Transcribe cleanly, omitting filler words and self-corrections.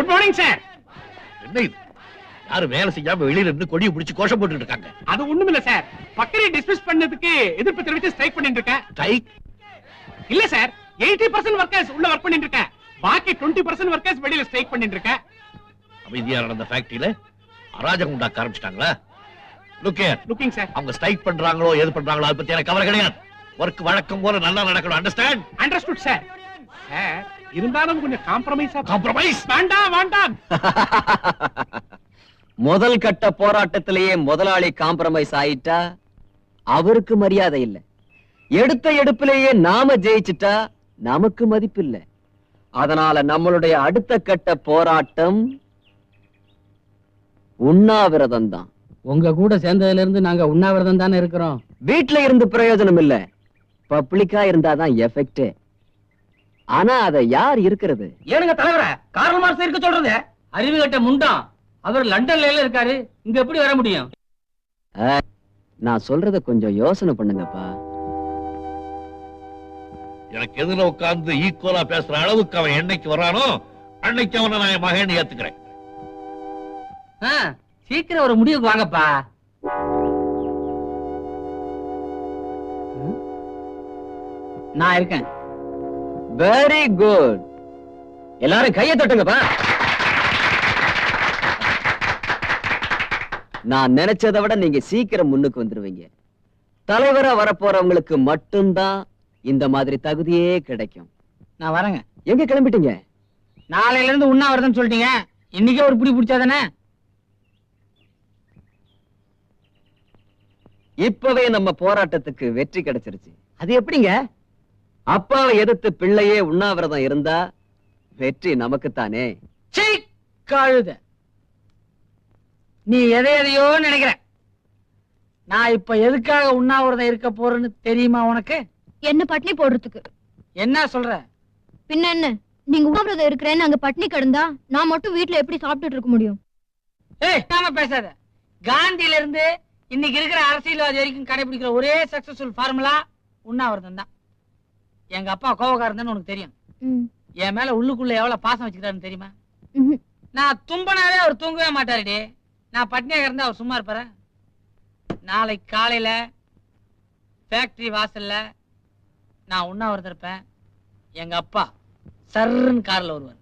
Good morning sir. என்ன இது? யாரு வேலை செய்யாம வெளியில இருந்து கொடியை பிடிச்சு கோஷம் போட்டுட்டு இருக்காங்க? அது ஒண்ணுமில்ல சார், பக்கரை டிஸ்மிஸ் பண்ணதுக்கு எதிர்ப்பு தெரிவித்து ஸ்ட்ரைக் பண்ணிட்டு இருக்கேன். ஸ்ட்ரைக் இல்ல சார், 80% வர்க்கர்ஸ் உள்ள வர்க் பண்ணிட்டு இருக்கேன், பாக்கி 20% வர்க்கர்ஸ் வெளியில ஸ்ட்ரைக் பண்ணிட்டு இருக்கேன். அமைதியா நடந்த ஃபேக்டரியில அராஜகம் உண்டாக்க ஆரம்பிச்சிட்டாங்களா? Looking sir. அவங்க ஸ்ட்ரைக் பண்றாங்களோ எது பண்றாங்களோ அதை பத்தி எனக்கு கவலை கிடையாது. ஒர்க் வழக்கம் போல நல்லா நடக்கணும். அண்டர்ஸ்டாண்ட்? Understood sir. சார், இருந்தாலும் கொஞ்சம் காம்ப்ரமைஸ். காம்ப்ரமைஸ் வேண்டாம் வேண்டாம். முதல் கட்ட போராட்டத்திலேயே முதலாளி காம்ப்ரமைஸ் ஆயிட்டா அவருக்கு மரியாதை இல்ல. எடுத்த எடுப்பிலேயே நாம ஜெயிச்சிட்டா நமக்கு மதிப்பு இல்ல. அதனால நம்மளுடைய அடுத்த கட்ட போராட்டம் உண்ணாவிரதம் தான். உங்க கூட சேர்ந்ததுல இருந்து நாங்க உண்ணாவிரதம் தானே இருக்கிறோம். வீட்டுல இருந்து பிரயோஜனம் இல்ல, பப்ளிக்கா இருந்தாதான் எஃபெக்ட். ஆனா அத யார் இருக்கிறது? ஏனுங்க தலைவர, கார்ல் மார்க்ஸ் இருக்க சொல்றது? அறிவு கட்ட முண்டாம். அவர் லண்டன்ல இருக்காரு, இங்க எப்படி வர முடியும்? நான் சொல்றத கொஞ்சம் யோசனை பண்ணுங்கப்பா. எனக்கு எதிர உட்கார்ந்து ஈக்குவலா பேசுற அளவுக்கு அவன் என்னைக்கு வரானோ அன்னைக்கு அவனை நான் என் மகன் ஏத்துக்கிறேன். சீக்கிரம் ஒரு முடிவுக்கு வாங்கப்பா. நான் இருக்கேன். Very good. எல்லாரும் கையை தட்டுங்கப்பா. நான் நினைச்சதை விட நீங்க சீக்கிரம் முன்னுக்கு வந்துருவீங்க. தலைவரா வரப்போறவங்களுக்கு மட்டும்தான் இந்த மாதிரி தகுதியே கிடைக்கும். நான் வரேங்க. எங்க கிளம்பிட்டீங்க? நாளையில இருந்து உண்ணாவிரதம் சொல்லிட்டீங்க, இன்னைக்கே ஒரு புடி பிடிச்சாதானே? இப்பவே நம்ம போராட்டத்துக்கு வெற்றி கிடைச்சிருச்சு. அது எப்படிங்க? அப்பாவை எதிர்த்து பிள்ளையே உண்ணாவிரதம் இருந்தா வெற்றி நமக்குத்தானே. கழுத, நீ எதையோ நினைக்கிற. நான் இப்ப எதுக்காக உண்ணாவிரதம் இருக்க போறேன்னு தெரியுமா உனக்கு? என்ன பட்னி போடுறதுக்கு? என்ன சொல்ற? பின்ன என்ன, நீங்க உண்ணாவிரதம் இருக்கிறேன்னு அங்க பட்னி கிடந்தா நான் மட்டும் வீட்டுல எப்படி சாப்பிட்டுட்டு இருக்க முடியும்? ஏய், நாம பேசாத. காந்தியில இருந்து இன்னைக்கு இருக்கிற அரசியல்வாதி வரைக்கும் கடைபிடிக்கிற ஒரே சக்சஸ்ஃபுல் ஃபார்முலா உண்ணாவிரதம் தான். எங்க அப்பா கோவக்காரன் உனக்கு தெரியும். என் மேல உள்ளுக்குள்ள எவ்வளவு பாசம் வச்சுக்கிறாருன்னு தெரியுமா? நான் தும்பனாவே அவர் தூங்கவே மாட்டாருடி. நான் பட்னியாக இருந்தா அவர் சும்மா இருப்பாரு? நாளைக்கு காலையில ஃபேக்டரி வாசல்ல நான் உண்ணாவிரதம் இருப்பேன். எங்க அப்பா சர்ன்னு கார்ல வருவார்.